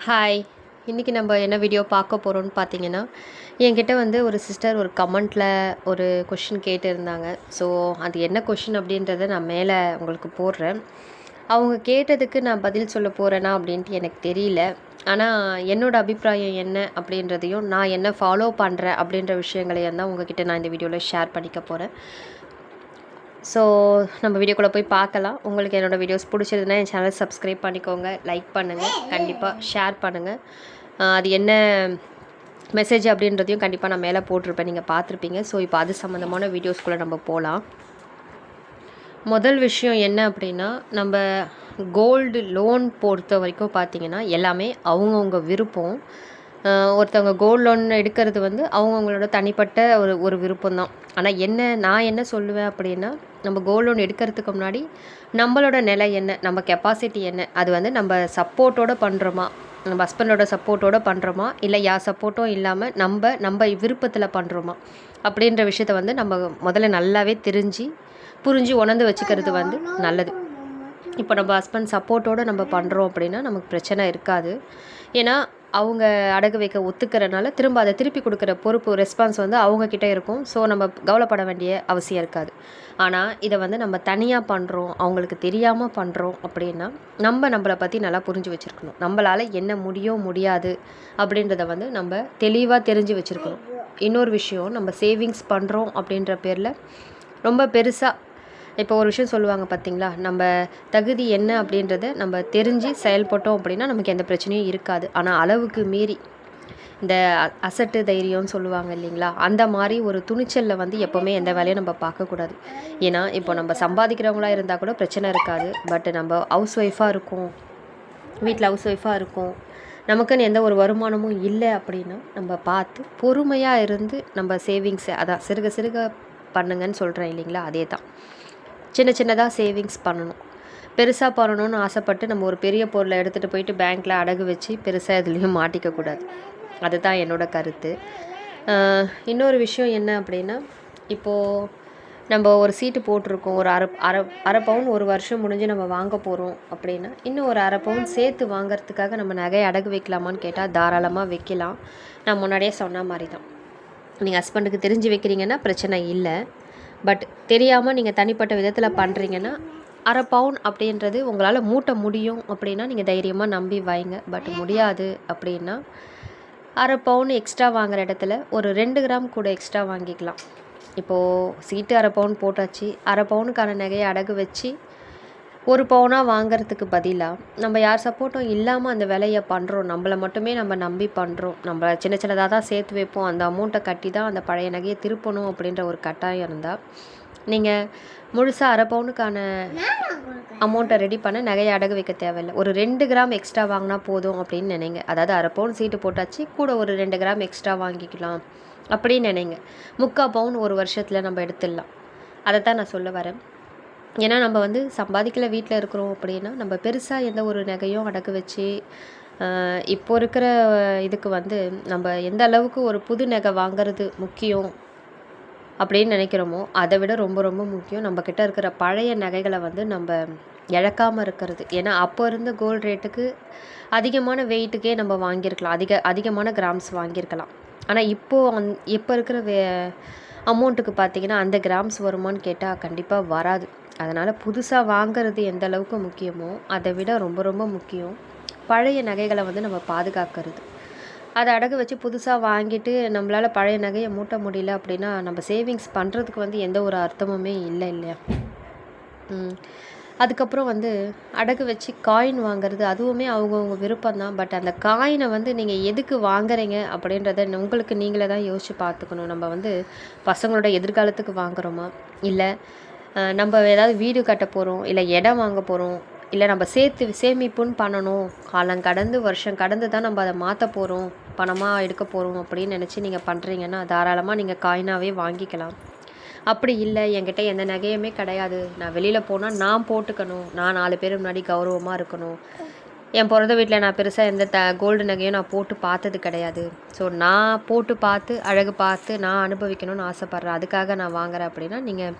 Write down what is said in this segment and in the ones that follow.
Hi. இன்றைக்கி நம்ம என்ன வீடியோ பார்க்க போகிறோம்னு பார்த்தீங்கன்னா, என்கிட்ட வந்து ஒரு சிஸ்டர் ஒரு கமெண்ட்டில் ஒரு கொஷின் கேட்டிருந்தாங்க. ஸோ அது என்ன கொஷின் அப்படின்றத நான் மேலே உங்களுக்கு போடுறேன். அவங்க கேட்டதுக்கு நான் பதில் சொல்ல போகிறேனா அப்படின்ட்டு எனக்கு தெரியல. ஆனால் என்னோடய அபிப்பிராயம் என்ன அப்படின்றதையும், நான் என்ன ஃபாலோ பண்ணுறேன் அப்படின்ற விஷயங்களையும் தான் உங்ககிட்ட நான் இந்த வீடியோவில் ஷேர் பண்ணிக்க போகிறேன். ஸோ நம்ம வீடியோக்குள்ளே போய் பார்க்கலாம். உங்களுக்கு என்னோடய வீடியோஸ் பிடிச்சிருதுன்னா என் சேனல் சப்ஸ்கிரைப் பண்ணிக்கோங்க, லைக் பண்ணுங்கள், கண்டிப்பாக ஷேர் பண்ணுங்கள். அது என்ன மெசேஜ் அப்படின்றதையும் கண்டிப்பாக நான் மேலே போட்டிருப்பேன், நீங்கள் பார்த்துருப்பீங்க. ஸோ இப்போ அது சம்மந்தமான வீடியோஸ்குள்ளே நம்ம போகலாம். முதல் விஷயம் என்ன அப்படின்னா, நம்ம கோல்டு லோன் பொறுத்த வரைக்கும் பார்த்திங்கன்னா எல்லாமே அவங்கவுங்க விருப்பம். ஒருத்தவங்க கோல்டு லோன் எடுக்கிறது வந்து அவங்கவுங்களோட தனிப்பட்ட ஒரு விருப்பம் தான். ஆனால் நான் என்ன சொல்லுவேன் அப்படின்னா, நம்ம கோல்டு லோன் எடுக்கிறதுக்கு முன்னாடி நம்மளோட நிலை என்ன, நம்ம கெப்பாசிட்டி என்ன, அது வந்து நம்ம சப்போர்ட்டோடு பண்ணுறோமா, நம்ம ஹஸ்பண்டோட சப்போர்ட்டோடு பண்ணுறோமா, இல்லை யார் சப்போர்ட்டும் இல்லாமல் நம்ம விருப்பத்தில் பண்ணுறோமா அப்படின்ற விஷயத்த வந்து நம்ம முதல்ல நல்லாவே புரிஞ்சு உணர்ந்து வச்சுக்கிறது வந்து நல்லது. இப்போ நம்ம ஹஸ்பண்ட் சப்போர்ட்டோடு நம்ம பண்ணுறோம் அப்படின்னா நமக்கு பிரச்சனை இருக்காது. ஏன்னா அவங்க அடகு வைக்க ஒத்துக்கிறனால திரும்ப அதை திருப்பி கொடுக்குற பொறுப்பு, ரெஸ்பான்ஸ் வந்து அவங்கக்கிட்ட இருக்கும். ஸோ நம்ம கவலைப்பட வேண்டிய அவசியம் இருக்காது. ஆனால் இதை வந்து நம்ம தனியாக பண்ணுறோம், அவங்களுக்கு தெரியாமல் பண்ணுறோம் அப்படின்னா நம்மளை பற்றி நல்லா புரிஞ்சு வச்சுருக்கணும். நம்மளால் என்ன முடியும் முடியாது அப்படின்றத வந்து நம்ம தெளிவாக தெரிஞ்சு வச்சுருக்கணும். இன்னொரு விஷயம், நம்ம சேவிங்ஸ் பண்ணுறோம் அப்படின்ற பேரில் ரொம்ப பெருசாக இப்போ ஒரு விஷயம் சொல்லுவாங்க பார்த்தீங்களா, நம்ம தகுதி என்ன அப்படின்றத நம்ம தெரிஞ்சு செயல்பட்டோம் அப்படின்னா நமக்கு எந்த பிரச்சனையும் இருக்காது. ஆனால் அளவுக்கு மீறி இந்த அசட்டு தைரியம்னு சொல்லுவாங்க இல்லைங்களா, அந்த மாதிரி ஒரு துணிச்சலில் வந்து எப்போவுமே எந்த வேலையும் நம்ம பார்க்கக்கூடாது. ஏன்னா இப்போ நம்ம சம்பாதிக்கிறவங்களாக இருந்தால் கூட பிரச்சனை இருக்காது. பட் நம்ம ஹவுஸ் ஒய்ஃபாக இருக்கோம், வீட்டில் ஹவுஸ் ஒய்ஃபாக இருக்கோம், நமக்குன்னு எந்த ஒரு வருமானமும் இல்லை அப்படின்னா நம்ம பார்த்து பொறுமையாக இருந்து நம்ம சேவிங்ஸை அதான் சிறுக சிறுக பண்ணுங்கன்னு சொல்கிறேன் இல்லைங்களா, அதே தான். சின்னதாக சேவிங்ஸ் பண்ணணும். பெருசாக பண்ணணும்னு ஆசைப்பட்டு நம்ம ஒரு பெரிய பொருளை எடுத்துகிட்டு போயிட்டு பேங்க்கில் அடகு வச்சு பெருசாக எதுலேயும் மாட்டிக்கக்கூடாது. அதுதான் என்னோடய கருத்து. இன்னொரு விஷயம் என்ன அப்படின்னா, இப்போது நம்ம ஒரு சீட்டு போட்டிருக்கோம், ஒரு அரை பவுன் ஒரு வருஷம் முடிஞ்சு நம்ம வாங்க போகிறோம் அப்படின்னா, இன்னும் ஒரு அரை பவுன் சேர்த்து வாங்கிறதுக்காக நம்ம நகையை அடகு வைக்கலாமான்னு கேட்டால் தாராளமாக வைக்கலாம். நான் முன்னாடியே சொன்ன மாதிரி தான். நீங்கள் ஹஸ்பண்டுக்கு தெரிஞ்சு வைக்கிறீங்கன்னா பிரச்சனை இல்லை. பட் தெரியாமல் நீங்கள் தனிப்பட்ட விதத்தில் பண்ணுறீங்கன்னா, அரை பவுன் அப்படின்றது உங்களால் மூட்ட முடியும் அப்படின்னா நீங்கள் தைரியமாக நம்பி வைங்க. பட் முடியாது அப்படின்னா அரை பவுன் எக்ஸ்ட்ரா வாங்குகிற இடத்துல ஒரு 2 கிராம் கூட எக்ஸ்ட்ரா வாங்கிக்கலாம். இப்போது சீட்டு அரை பவுன் போட்டாச்சு, அரை பவுனுக்கான நகையை அடகு வச்சு ஒரு பவுனாக வாங்கிறதுக்கு பதிலாக நம்ம யார் சப்போர்ட்டும் இல்லாமல் அந்த வேலையை பண்ணுறோம், நம்மளை மட்டுமே நம்ம நம்பி பண்ணுறோம், நம்ம சின்னதாக தான் சேர்த்து வைப்போம், அந்த அமௌண்ட்டை கட்டி தான் அந்த பழைய நகையை திருப்பணும் அப்படின்ற ஒரு கட்டாயம் இருந்தால் நீங்கள் முழுசாக அரை பவுனுக்கான அமௌண்ட்டை ரெடி பண்ண நகையை அடகு வைக்க தேவையில்லை. ஒரு 2 கிராம் எக்ஸ்ட்ரா வாங்கினா போதும் அப்படின்னு நினைங்க. அதாவது அரை பவுன் சீட்டு போட்டாச்சு, கூட ஒரு 2 கிராம் எக்ஸ்ட்ரா வாங்கிக்கலாம் அப்படின்னு நினைங்க. 3/4 பவுன் ஒரு வருஷத்தில் நம்ம எடுத்துடலாம். அதை தான் நான் சொல்ல வரேன். ஏன்னா நம்ம வந்து சம்பாதிக்கல, வீட்டில் இருக்கிறோம் அப்படின்னா நம்ம பெருசாக எந்த ஒரு நகையும் அடகு வச்சு இப்போ இருக்கிற இதுக்கு வந்து நம்ம எந்த அளவுக்கு ஒரு புது நகை வாங்கிறது முக்கியம் அப்படின்னு நினைக்கிறோமோ அதை விட ரொம்ப ரொம்ப முக்கியம் நம்மக்கிட்ட இருக்கிற பழைய நகைகளை வந்து நம்ம இழக்காமல் இருக்கிறது. ஏன்னா அப்போ இருந்த கோல்டு ரேட்டுக்கு அதிகமான வெயிட்டுக்கே நம்ம வாங்கியிருக்கலாம், அதிகமான கிராம்ஸ் வாங்கியிருக்கலாம். ஆனால் இப்போ இருக்கிற அமௌண்ட்டுக்கு பார்த்திங்கன்னா அந்த கிராம்ஸ் வருமானு கேட்டால் கண்டிப்பாக வராது. அதனால் புதுசாக வாங்கிறது எந்த அளவுக்கு முக்கியமோ அதை விட ரொம்ப ரொம்ப முக்கியம் பழைய நகைகளை வந்து நம்ம பாதுகாக்கிறது. அதை அடகு வச்சு புதுசாக வாங்கிட்டு நம்மளால் பழைய நகையை மூட்ட முடியல அப்படின்னா நம்ம சேவிங்ஸ் பண்ணுறதுக்கு வந்து எந்த ஒரு அர்த்தமுமே இல்லை இல்லையா. அதுக்கப்புறம் வந்து அடகு வச்சு காயின் வாங்குறது அதுவுமே அவங்கவுங்க விருப்பம்தான். பட் அந்த காயினை வந்து நீங்கள் எதுக்கு வாங்குறீங்க அப்படின்றத உங்களுக்கு நீங்களே தான் யோசித்து பார்த்துக்கணும். நம்ம வந்து பசங்களோட எதிர்காலத்துக்கு வாங்குகிறோமா, இல்லை நம்ம ஏதாவது வீடு கட்ட போகிறோம், இல்லை இடம் வாங்க போகிறோம், இல்லை நம்ம சேமிப்புன்னு பண்ணணும், காலம் கடந்து வருஷம் கடந்து தான் நம்ம அதை மாற்ற போகிறோம், பணமாக எடுக்க போகிறோம் அப்படின்னு நினச்சி நீங்கள் பண்ணுறீங்கன்னா தாராளமாக நீங்கள் காயினாகவே வாங்கிக்கலாம். அப்படி இல்லை, என்கிட்ட எந்த நகையுமே கிடையாது, நான் வெளியில் போனால் நான் போட்டுக்கணும், நான் 4 பேர் முன்னாடி கௌரவமாக இருக்கணும், என் பிறந்த வீட்டில் நான் பெருசாக எந்த கோல்டு நகையும் நான் போட்டு பார்த்தது கிடையாது, ஸோ நான் போட்டு பார்த்து அழகு பார்த்து நான் அனுபவிக்கணும்னு ஆசைப்பட்றேன், அதுக்காக நான் வாங்குகிறேன் அப்படின்னா நீங்கள்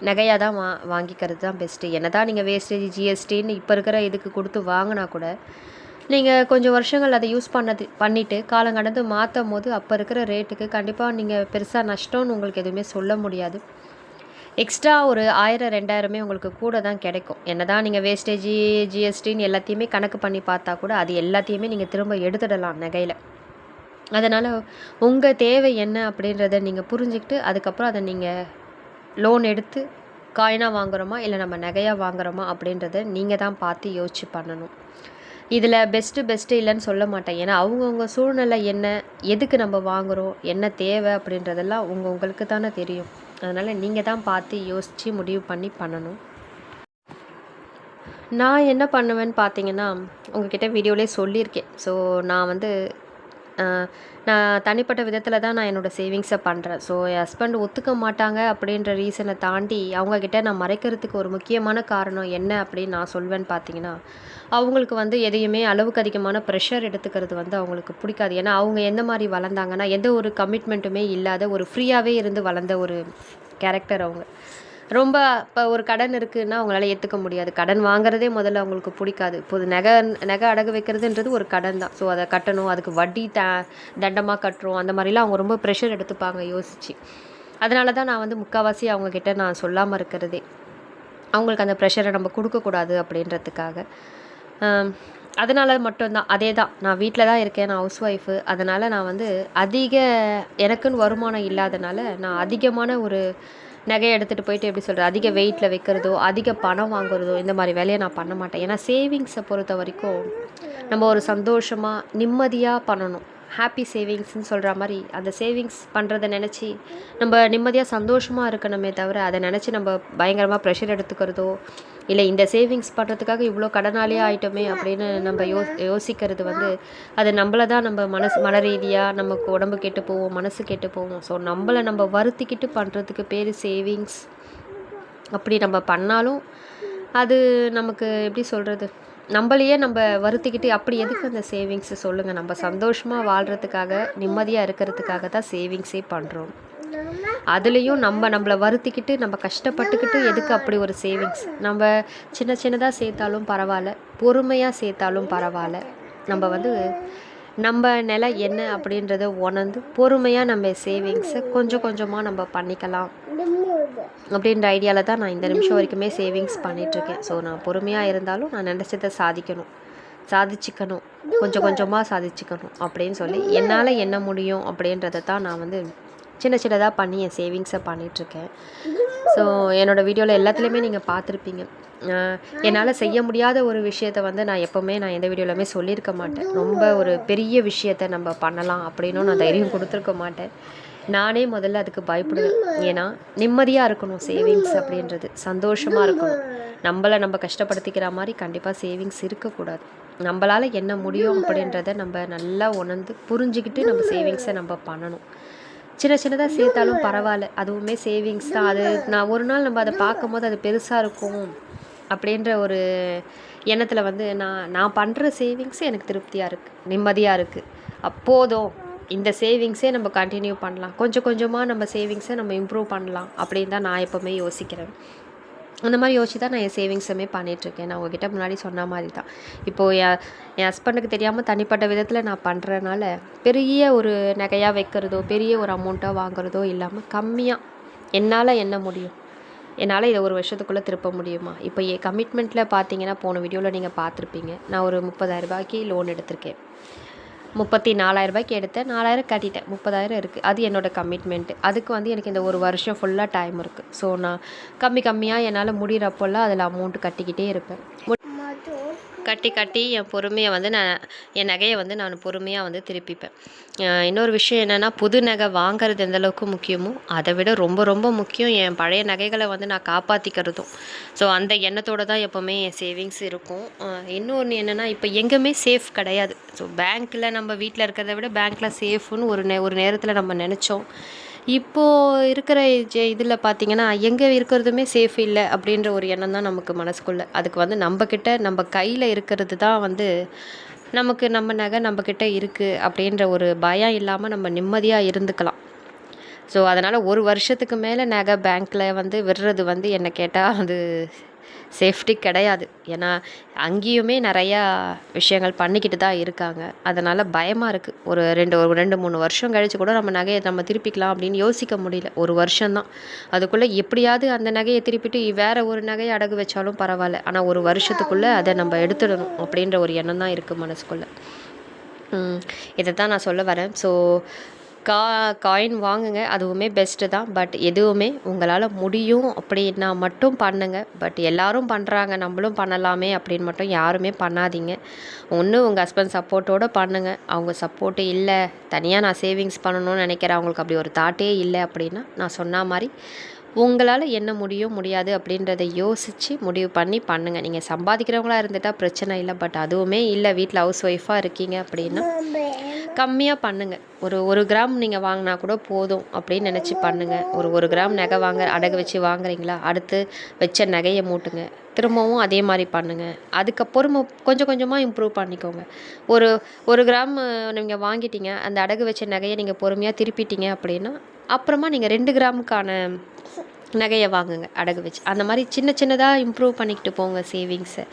நகையாக தான் வாங்கிக்கிறது தான் பெஸ்ட்டு. என்ன தான் நீங்கள் வேஸ்டேஜ் ஜிஎஸ்டின்னு இப்போ இருக்கிற இதுக்கு கொடுத்து வாங்கினா கூட நீங்கள் கொஞ்சம் வருஷங்கள் அதை யூஸ் பண்ணிவிட்டு காலம் கடந்து மாற்றும் போது அப்போ இருக்கிற ரேட்டுக்கு கண்டிப்பாக நீங்கள் பெருசாக நஷ்டம்னு உங்களுக்கு எதுவுமே சொல்ல முடியாது. எக்ஸ்ட்ரா ஒரு 1000 2000 உங்களுக்கு கூட தான் கிடைக்கும். என்ன தான் நீங்கள் வேஸ்டேஜி ஜிஎஸ்டின்னு எல்லாத்தையுமே கணக்கு பண்ணி பார்த்தா கூட அது எல்லாத்தையுமே நீங்கள் திரும்ப எடுத்துடலாம் நகையில். அதனால் உங்கள் தேவை என்ன அப்படின்றத நீங்கள் புரிஞ்சுக்கிட்டு அதுக்கப்புறம் அதை நீங்கள் லோன் எடுத்து காயினாக வாங்குகிறோமா இல்லை நம்ம நகையாக வாங்குகிறோமா அப்படின்றத நீங்கள் தான் பார்த்து யோசிச்சு பண்ணணும். இதில் பெஸ்ட்டு இல்லைன்னு சொல்ல மாட்டேன். ஏன்னா அவங்கவுங்க சூழ்நிலை என்ன, எதுக்கு நம்ம வாங்குகிறோம், என்ன தேவை அப்படின்றதெல்லாம் உங்களுக்கு தானே தெரியும். அதனால் நீங்கள் தான் பார்த்து யோசித்து முடிவு பண்ணி பண்ணணும். நான் என்ன பண்ணுவேன்னு பார்த்தீங்கன்னா, உங்ககிட்ட வீடியோவிலே சொல்லியிருக்கேன். ஸோ நான் தனிப்பட்ட விதத்தில் தான் நான் என்னோடய சேவிங்ஸை பண்ணுறேன். ஸோ என் ஹஸ்பண்ட் ஒத்துக்க மாட்டாங்க அப்படின்ற ரீசனை தாண்டி அவங்கக்கிட்ட நான் மறைக்கிறதுக்கு ஒரு முக்கியமான காரணம் என்ன அப்படின்னு நான் சொல்வேன்னு பார்த்தீங்கன்னா, அவங்களுக்கு எதையுமே அளவுக்கு அதிகமான ப்ரெஷர் எடுத்துக்கிறது அவங்களுக்கு பிடிக்காது. ஏன்னா அவங்க எந்த மாதிரி வளர்ந்தாங்கன்னா, எந்த ஒரு கமிட்மெண்ட்டுமே இல்லாத ஒரு ஃப்ரீயாகவே இருந்து வளர்ந்த ஒரு கேரக்டர் அவங்க. ரொம்ப இப்போ ஒரு கடன் இருக்குதுன்னா அவங்களால ஏற்றுக்க முடியாது. கடன் வாங்குறதே முதல்ல அவங்களுக்கு பிடிக்காது. இப்போது நகை அடகு வைக்கிறதுன்றது ஒரு கடன் தான். ஸோ அதை கட்டணும், அதுக்கு வட்டி தண்டமாக கட்டுறோம், அந்த மாதிரிலாம் அவங்க ரொம்ப ப்ரெஷர் எடுத்துப்பாங்க யோசித்து. அதனால தான் நான் முக்கால்வாசி அவங்கக்கிட்ட நான் சொல்லாமல் இருக்கிறதே. அவங்களுக்கு அந்த ப்ரெஷரை நம்ம கொடுக்கக்கூடாது அப்படின்றதுக்காக. அதனால் மட்டும்தான். அதே தான், நான் வீட்டில் தான் இருக்கேன், நான் ஹவுஸ் ஒய்ஃபு. அதனால் நான் அதிக எனக்குன்னு வருமானம் இல்லாதனால நான் அதிகமான ஒரு நகையை எடுத்துகிட்டு போயிட்டு எப்படி சொல்கிறது, அதிக வெயிட்டில் வைக்கிறதோ அதிக பணம் வாங்குறதோ இந்த மாதிரி வேலையை நான் பண்ண மாட்டேன். ஏன்னா சேவிங்ஸை பொறுத்த வரைக்கும் நம்ம ஒரு சந்தோஷமாக நிம்மதியாக பண்ணணும். ஹாப்பி சேவிங்ஸ்ன்னு சொல்கிற மாதிரி அந்த சேவிங்ஸ் பண்ணுறதை நினச்சி நம்ம நிம்மதியாக சந்தோஷமாக இருக்கணுமே தவிர அதை நினச்சி நம்ம பயங்கரமாக ப்ரெஷர் எடுத்துக்கிறதோ இல்லை இந்த சேவிங்ஸ் பண்ணுறதுக்காக இவ்வளோ கடனாளியாக ஆகிட்டோமே அப்படின்னு நம்ம யோசிக்கிறது அது நம்மளை தான் நம்ம மன ரீதியாக நமக்கு உடம்பு கெட்டு போவோம், மனசு கெட்டு போவோம். ஸோ நம்மளை நம்ம வருத்திக்கிட்டு பண்ணுறதுக்கு பேர் சேவிங்ஸ். அப்படி நம்ம பண்ணாலும் அது நமக்கு எப்படி சொல்கிறது, நம்மளையே நம்ம வருத்திக்கிட்டு அப்படி எதுக்கு அந்த சேவிங்ஸை சொல்லுங்கள். நம்ம சந்தோஷமாக வாழ்கிறதுக்காக நிம்மதியாக இருக்கிறதுக்காக தான் சேவிங்ஸே பண்ணுறோம். அதுலேயும் நம்மளை வருத்திக்கிட்டு நம்ம கஷ்டப்பட்டுக்கிட்டு எதுக்கு அப்படி ஒரு சேவிங்ஸ். நம்ம சின்னதாக சேர்த்தாலும் பரவாயில்ல, பொறுமையாக சேர்த்தாலும் பரவாயில்ல. நம்ம நிலை என்ன அப்படின்றத உணர்ந்து பொறுமையாக நம்ம சேவிங்ஸை கொஞ்சம் கொஞ்சமாக நம்ம பண்ணிக்கலாம் அப்படின்ற ஐடியாவில் தான் நான் இந்த நிமிஷம் வரைக்குமே சேவிங்ஸ் பண்ணிகிட்ருக்கேன். ஸோ நான் பொறுமையாக இருந்தாலும் நான் நினச்சதை சாதிச்சுக்கணும், கொஞ்சம் கொஞ்சமாக சாதிச்சுக்கணும் அப்படின்னு சொல்லி என்னால் என்ன முடியும் அப்படின்றத தான் நான் சின்னதாக பண்ணி என் சேவிங்ஸை பண்ணிகிட்ருக்கேன். ஸோ என்னோடய வீடியோவில் எல்லாத்துலேயுமே நீங்கள் பார்த்துருப்பீங்க. என்னால் செய்ய முடியாத ஒரு விஷயத்தை நான் எப்போவுமே நான் எந்த வீடியோவிலுமே சொல்லியிருக்க மாட்டேன். ரொம்ப ஒரு பெரிய விஷயத்தை நம்ம பண்ணலாம் அப்படின்னும் நான் தைரியம் கொடுத்துருக்க மாட்டேன். நானே முதல்ல அதுக்கு பயப்படுவேன். ஏன்னா நிம்மதியாக இருக்கணும், சேவிங்ஸ் அப்படின்றது சந்தோஷமாக இருக்கணும். நம்ம கஷ்டப்படுத்திக்கிற மாதிரி கண்டிப்பாக சேவிங்ஸ் இருக்கக்கூடாது. நம்மளால் என்ன முடியும் அப்படின்றத நம்ம நல்லா உணர்ந்து புரிஞ்சுக்கிட்டு நம்ம சேவிங்ஸை நம்ம பண்ணணும். சின்னதாக சேர்த்தாலும் பரவாயில்ல, அதுவுமே சேவிங்ஸ் தான். அது நான் ஒரு நாள் நம்ம அதை பார்க்கும்போது அது பெருசாக இருக்கும் அப்படின்ற ஒரு எண்ணத்தில் நான் பண்ணுற சேவிங்ஸு எனக்கு திருப்தியாக இருக்குது, நிம்மதியாக இருக்குது. அப்போதும் இந்த சேவிங்ஸே நம்ம கண்டினியூ பண்ணலாம், கொஞ்சம் கொஞ்சமாக நம்ம சேவிங்ஸை நம்ம இம்ப்ரூவ் பண்ணலாம் அப்படின்னு தான் நான் எப்போவுமே யோசிக்கிறேன். அந்த மாதிரி யோசிச்சு தான் நான் என் சேவிங்ஸுமே பண்ணிகிட்ருக்கேன். நான் உங்ககிட்ட முன்னாடி சொன்ன மாதிரி தான். இப்போது என் ஹஸ்பண்டுக்கு தெரியாமல் தனிப்பட்ட விதத்தில் நான் பண்ணுறதுனால பெரிய ஒரு நகையாக வைக்கிறதோ பெரிய ஒரு அமௌண்ட்டாக வாங்குறதோ இல்லாமல் கம்மியாக என்னால் என்ன முடியும், என்னால் இதை ஒரு வருஷத்துக்குள்ளே திருப்ப முடியுமா. இப்போ என் கமிட்மெண்ட்டில் பார்த்தீங்கன்னா போன வீடியோவில் நீங்கள் பார்த்துருப்பீங்க, நான் ஒரு 30,000 ரூபாய்க்கு லோன் எடுத்திருக்கேன். 34,000 ரூபாய்க்கு எடுத்தேன், 4,000 கட்டிட்டேன், 30,000 இருக்குது. அது என்னோடய கமிட்மெண்ட்டு. அதுக்கு எனக்கு இந்த ஒரு வருஷம் ஃபுல்லாக டைம் இருக்குது. ஸோ நான் கம்மியாக என்னால் முடிகிறப்போல்லாம் அதில் அமௌண்ட் கட்டிக்கிட்டே இருப்பேன். கட்டி என் பொறுமையை என் நகையை நான் பொறுமையாக திருப்பிப்பேன். இன்னொரு விஷயம் என்னென்னா, புது நகை வாங்கிறது எந்தளவுக்கு முக்கியமோ அதை விட ரொம்ப ரொம்ப முக்கியம் என் பழைய நகைகளை நான் காப்பாற்றிக்கிறதும். ஸோ அந்த எண்ணத்தோடு தான் எப்போவுமே என் சேவிங்ஸ் இருக்கும். இன்னொன்று என்னென்னா, இப்போ எங்கேயுமே சேஃப் கிடையாது. ஸோ பேங்க்கில் நம்ம வீட்டில் இருக்கிறத விட பேங்க்கில் சேஃப்னு ஒரு நேரத்தில் நம்ம நினச்சோம். இப்போது இருக்கிற இதில் பார்த்திங்கன்னா எங்கே இருக்கிறதுமே சேஃப் இல்லை அப்படின்ற ஒரு எண்ணம் தான் நமக்கு மனசுக்குள்ளே. அதுக்கு நம்மக்கிட்ட நம்ம கையில் இருக்கிறது தான் நமக்கு நம்ம நகை நம்மக்கிட்ட இருக்குது அப்படின்ற ஒரு பயம் இல்லாமல் நம்ம நிம்மதியாக இருந்துக்கலாம். ஸோ அதனால் ஒரு வருஷத்துக்கு மேலே நகை பேங்க்கில் விடுறது என்னை கேட்டால் அது சேஃப்டி கிடையாது. ஏன்னா அங்கேயுமே நிறையா விஷயங்கள் பண்ணிக்கிட்டு தான் இருக்காங்க. அதனால் பயமாக இருக்குது. ஒரு 2 3 வருஷம் கழித்து கூட நம்ம நகையை நம்ம திருப்பிக்கலாம் அப்படின்னு யோசிக்க முடியல. ஒரு வருஷம்தான். அதுக்குள்ளே எப்படியாவது அந்த நகையை திருப்பிட்டு வேறு ஒரு நகையை அடகு வச்சாலும் பரவாயில்ல. ஆனால் ஒரு வருஷத்துக்குள்ளே அதை நம்ம எடுத்துடணும் அப்படின்ற ஒரு எண்ணம் தான் இருக்குது மனசுக்குள்ளே. இதை தான் நான் சொல்ல வரேன். ஸோ காயின் வாங்குங்க, அதுவுமே பெஸ்ட்டு தான். பட் எதுவுமே உங்களால் முடியும் அப்படின்னா மட்டும் பண்ணுங்கள். பட் எல்லோரும் பண்ணுறாங்க, நம்மளும் பண்ணலாமே அப்படின்னு மட்டும் யாருமே பண்ணாதீங்க. ஒன்று உங்கள் ஹஸ்பண்ட் சப்போர்ட்டோடு பண்ணுங்கள். அவங்க சப்போர்ட்டு இல்லை, தனியாக நான் சேவிங்ஸ் பண்ணணும்னு நினைக்கிறேன், அவங்களுக்கு அப்படி ஒரு தாட்டே இல்லை அப்படின்னா நான் சொன்ன மாதிரி உங்களால் என்ன முடியும் முடியாது அப்படின்றத யோசித்து முடிவு பண்ணி பண்ணுங்கள். நீங்கள் சம்பாதிக்கிறவங்களா இருந்துட்டால் பிரச்சனை இல்லை. பட் அதுவுமே இல்லை, வீட்டில் ஹவுஸ் ஒய்ஃபாக இருக்கீங்க அப்படின்னா கம்மியாக பண்ணுங்கள். ஒரு கிராம் நீங்கள் வாங்கினா கூட போதும் அப்படின்னு நினச்சி பண்ணுங்கள். ஒரு கிராம் நகை அடகு வச்சு வாங்குறீங்களா, அடுத்து வச்ச நகையை மூட்டுங்க, திரும்பவும் அதே மாதிரி பண்ணுங்கள். அதுக்கப்புறம் கொஞ்சம் கொஞ்சமாக இம்ப்ரூவ் பண்ணிக்கோங்க. ஒரு கிராம் நீங்கள் வாங்கிட்டீங்க, அந்த அடகு வச்ச நகையை நீங்கள் பொறுமையாக திருப்பிட்டீங்க அப்படின்னா அப்புறமா நீங்கள் 2 கிராமுக்கான நகையை வாங்குங்க அடகு வச்சு. அந்த மாதிரி சின்னதாக இம்ப்ரூவ் பண்ணிக்கிட்டு போங்க சேவிங்ஸை.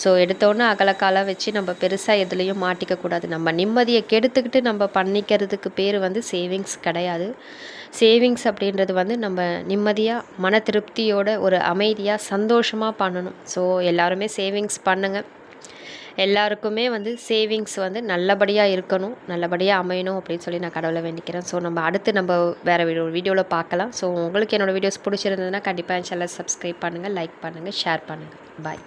ஸோ எடுத்தோன்னே அகலக்காலாக வச்சு நம்ம பெருசாக எதுலேயும் மாட்டிக்கக்கூடாது. நம்ம நிம்மதியை கெடுத்துக்கிட்டு நம்ம பண்ணிக்கிறதுக்கு பேர் சேவிங்ஸ் கிடையாது. சேவிங்ஸ் அப்படின்றது நம்ம நிம்மதியாக மன திருப்தியோட ஒரு அமைதியாக சந்தோஷமாக பண்ணணும். ஸோ எல்லாருமே சேவிங்ஸ் பண்ணுங்கள். எல்லாருக்குமே சேவிங்ஸ் நல்லபடியாக இருக்கணும், நல்லபடியாக அமையணும் அப்படின்னு சொல்லி நான் கடவுளை வேண்டிக்கிறேன். ஸோ நம்ம வேறு வீடியோவில் பார்க்கலாம். ஸோ உங்களுக்கு என்னோடய வீடியோஸ் பிடிச்சிருந்ததுன்னா கண்டிப்பாக என் சேனலை சப்ஸ்கிரைப் பண்ணுங்கள், லைக் பண்ணுங்கள், ஷேர் பண்ணுங்கள். பாய்.